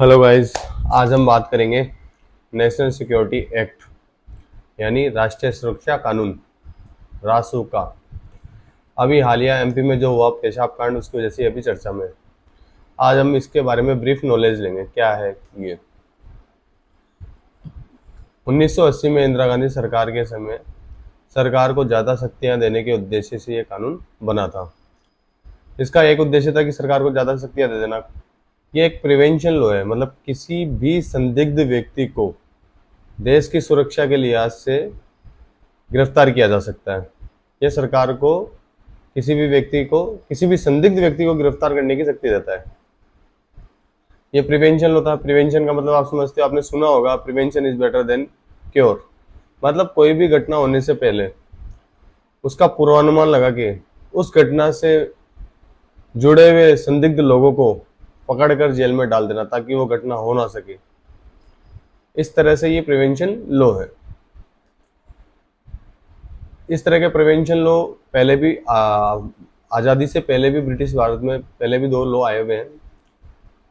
Hello guys. आज हम बात करेंगे नेशनल सिक्योरिटी एक्ट यानी राष्ट्रीय सुरक्षा कानून रासू का। अभी हालिया एमपी में जो हुआ पेशाब कांड, उसकी वजह से अभी चर्चा में है। आज हम इसके बारे में ब्रीफ नॉलेज लेंगे। क्या है ये? 1980 में इंदिरा गांधी सरकार के समय सरकार को ज़्यादा शक्तियां देने के उद्देश्य से ये कानून बना था। इसका एक उद्देश्य था कि सरकार को ज़्यादा शक्तियां दे देना। ये एक प्रिवेंशन लॉ है, मतलब किसी भी संदिग्ध व्यक्ति को देश की सुरक्षा के लिहाज से गिरफ्तार किया जा सकता है। यह सरकार को किसी भी संदिग्ध व्यक्ति को गिरफ्तार करने की शक्ति देता है। ये प्रिवेंशन होता है। प्रिवेंशन का मतलब आप समझते हो, आपने सुना होगा, prevention is better than cure. मतलब कोई भी घटना होने से पहले उसका पूर्वानुमान लगा के उस घटना से जुड़े हुए संदिग्ध लोगों को पकड़कर जेल में डाल देना ताकि वो घटना हो ना सके। इस तरह से ये प्रिवेंशन लॉ है। इस तरह के प्रिवेंशन लॉ पहले भी आज़ादी से पहले भी ब्रिटिश भारत में पहले भी दो लॉ आए हुए हैं।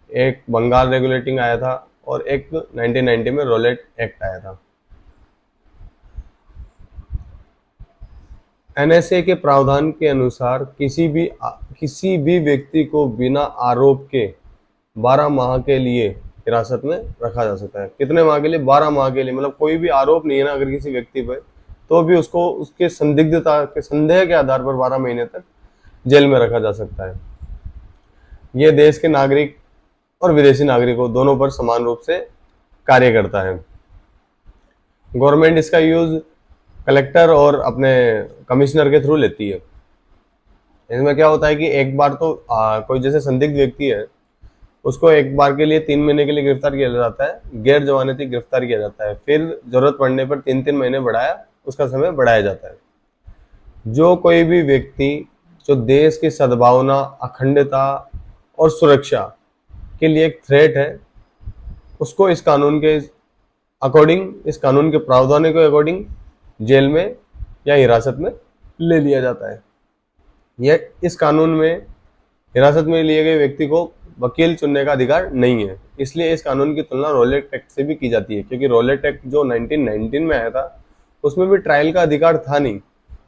एक बंगाल रेगुलेटिंग आया था और एक 1990 में रोलेट एक्ट आया था। एनएसए के प्रावधान के अनुसार किसी भी व्यक्ति को बिना आरोप के 12 माह के लिए हिरासत में रखा जा सकता है। कितने माह के लिए? 12 माह के लिए। मतलब कोई भी आरोप नहीं है ना अगर किसी व्यक्ति पर, तो भी उसको उसके संदिग्धता के संदेह के आधार पर 12 महीने तक जेल में रखा जा सकता है। यह देश के नागरिक और विदेशी नागरिकों दोनों पर समान रूप से कार्य करता है। गवर्नमेंट इसका यूज कलेक्टर और अपने कमिश्नर के थ्रू लेती है। इसमें क्या होता है कि एक बार तो कोई जैसे संदिग्ध व्यक्ति है, उसको एक बार के लिए 3 महीने के लिए गिरफ्तार किया जाता है, गैर जमानती गिरफ्तार किया जाता है। फिर जरूरत पड़ने पर 3-3 महीने उसका समय बढ़ाया जाता है। जो कोई भी व्यक्ति जो देश की सद्भावना, अखंडता और सुरक्षा के लिए एक थ्रेट है, उसको इस कानून के अकॉर्डिंग, इस कानून के प्रावधानों के अकॉर्डिंग जेल में या हिरासत में ले लिया जाता है। यह इस कानून में हिरासत में लिए गए व्यक्ति को वकील चुनने का अधिकार नहीं है। इसलिए इस कानून की तुलना रोलेट एक्ट से भी की जाती है, क्योंकि रोलेट एक्ट जो 1919 में आया था उसमें भी ट्रायल का अधिकार था नहीं।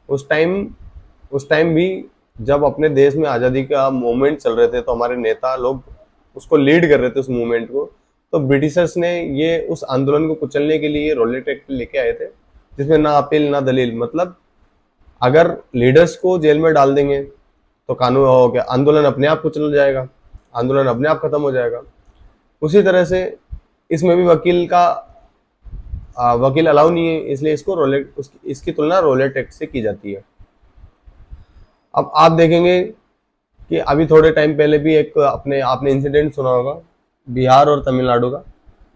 उस टाइम भी जब अपने देश में आज़ादी का मूवमेंट चल रहे थे, तो हमारे नेता लोग उसको लीड कर रहे थे उस मूवमेंट को। तो ब्रिटिशर्स ने ये उस आंदोलन को कुचलने के लिए रोलेट एक्ट लेके आए थे, जिसमें ना अपील ना दलील। मतलब अगर लीडर्स को जेल में डाल देंगे तो कानून हो गया, आंदोलन अपने आप कुचल जाएगा, आंदोलन अपने आप खत्म हो जाएगा। उसी तरह से इसमें भी वकील अलाउ नहीं है, इसलिए इसकी तुलना रोलेट एक्ट से की जाती है। अब आप देखेंगे कि अभी थोड़े टाइम पहले भी एक आपने इंसिडेंट सुना होगा बिहार और तमिलनाडु का।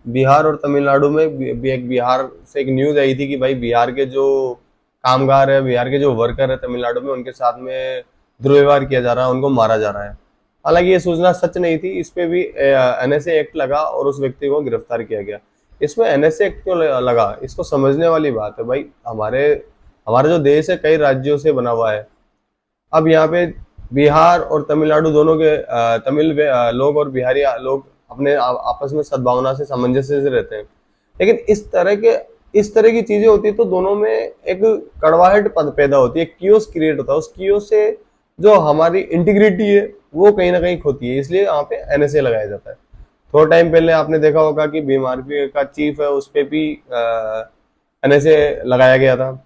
बिहार और तमिलनाडु में एक बिहार से एक न्यूज आई थी कि भाई बिहार के जो कामगार है, बिहार के जो वर्कर है तमिलनाडु में, उनके साथ में दुर्व्यवहार किया जा रहा है, उनको मारा जा रहा है। हालांकि ये सूचना सच नहीं थी। इस पे भी एनएसए एक्ट लगा और उस व्यक्ति को गिरफ्तार किया गया। इसमें एनएसए एक्ट क्यों लगा, इसको समझने वाली बात है भाई। हमारा जो देश है कई राज्यों से बना हुआ है। अब यहाँ पे बिहार और तमिलनाडु दोनों के तमिल लोग और बिहारी लोग अपने आपस में सद्भावना से, सामंजस्य से रहते हैं। लेकिन इस तरह की चीजें होती है तो दोनों में एक कड़वाहट पैदा होती है, कियोस क्रिएट होता है। उस कियोस से जो हमारी इंटीग्रिटी है वो कहीं ना कहीं खोती है। इसलिए यहाँ पे एनएसए लगाया जाता है। थोड़ा टाइम पहले आपने देखा होगा कि बीएमआरपी का चीफ है, उस पर भी एनएसए लगाया गया था।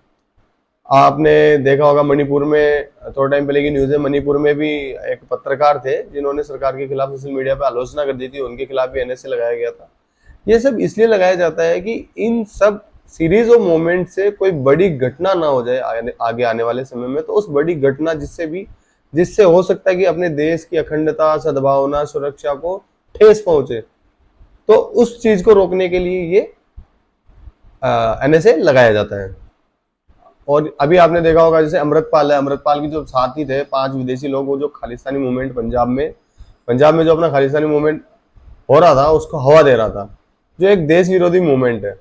आपने देखा होगा मणिपुर में, थोड़ा टाइम पहले की न्यूज है, मणिपुर में भी एक पत्रकार थे जिन्होंने सरकार के खिलाफ सोशल मीडिया पे आलोचना कर दी थी, उनके खिलाफ भी एनएसए लगाया गया था। ये सब इसलिए लगाया जाता है कि इन सब सीरीज ऑफ मोमेंट से कोई बड़ी घटना ना हो जाए आगे आने वाले समय में। तो उस बड़ी घटना जिससे हो सकता है कि अपने देश की अखंडता, सद्भावना, सुरक्षा को ठेस पहुंचे, तो उस चीज को रोकने के लिए ये एनएसए लगाया जाता है। और अभी आपने देखा होगा जैसे अमृतपाल है, अमृतपाल की जो साथी थे 5 विदेशी लोग, वो जो खालिस्तानी मूवमेंट पंजाब में जो अपना खालिस्तानी मूवमेंट हो रहा था उसको हवा दे रहा था, जो एक देश विरोधी मूवमेंट है।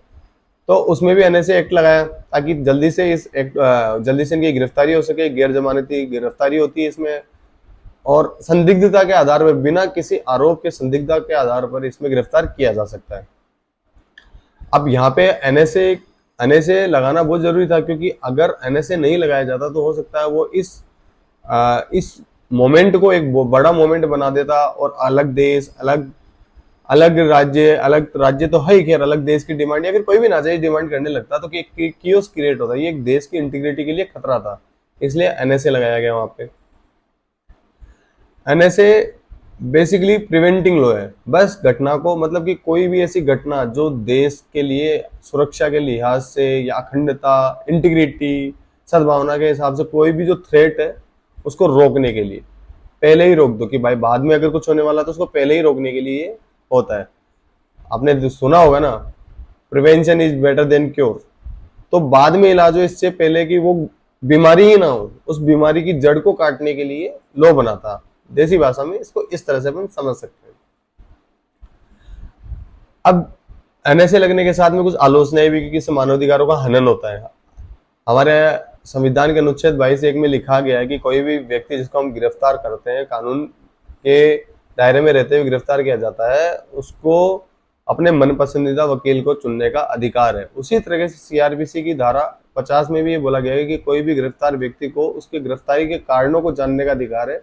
तो उसमें भी एनएसए एक्ट लगाया ताकि जल्दी से इनकी गिरफ्तारी हो सके। गैर जमानती गिरफ्तारी होती है इसमें। और संदिग्धता के आधार पर, बिना किसी आरोप के संदिग्धता के आधार पर इसमें गिरफ्तार किया जा सकता है। अब यहाँ पे एनएसए लगाना बहुत जरूरी था, क्योंकि अगर एनएसए नहीं लगाया जाता तो हो सकता है वो इस मोमेंट को एक बड़ा मोमेंट बना देता और अलग देश, अलग राज्य तो है ही, खैर अलग देश की डिमांड या फिर कोई भी नाजायज डिमांड करने लगता तो कियोस क्रिएट होता। ये एक देश की इंटीग्रिटी के लिए खतरा था, इसलिए एनएसए लगाया गया वहां पे। एनएसए बेसिकली प्रिवेंटिंग लॉ है, बस घटना को, मतलब कि कोई भी ऐसी घटना जो देश के लिए सुरक्षा के लिहाज से या अखंडता, इंटीग्रिटी, सद्भावना के हिसाब से कोई भी जो थ्रेट है उसको रोकने के लिए पहले ही रोक दो, कि भाई बाद में अगर कुछ होने वाला तो उसको पहले ही रोकने के लिए होता है। आपने सुना होगा ना, prevention is better than cure. तो बाद में इलाज हो इससे पहले कि वो बीमारी ही ना हो, उस बीमारी की जड़ को काटने के लिए लॉ बना था। देसी भाषा में इसको इस तरह से अपन समझ सकते हैं। अब एनएसए लगने के साथ में कुछ आलोचनाएं भी कि इससे मानवाधिकारों का हनन होता है। हमारे संविधान के अनुच्छेद 22(1) में लिखा गया है कि कोई भी व्यक्ति जिसको हम गिरफ्तार करते हैं, कानून के दायरे में रहते हुए गिरफ्तार किया जाता है, उसको अपने मन पसंदीदा वकील को चुनने का अधिकार है। उसी तरह से सीआरपीसी की धारा 50 में भी ये बोला गया है कि कोई भी गिरफ्तार व्यक्ति को उसके गिरफ्तारी के कारणों को जानने का अधिकार है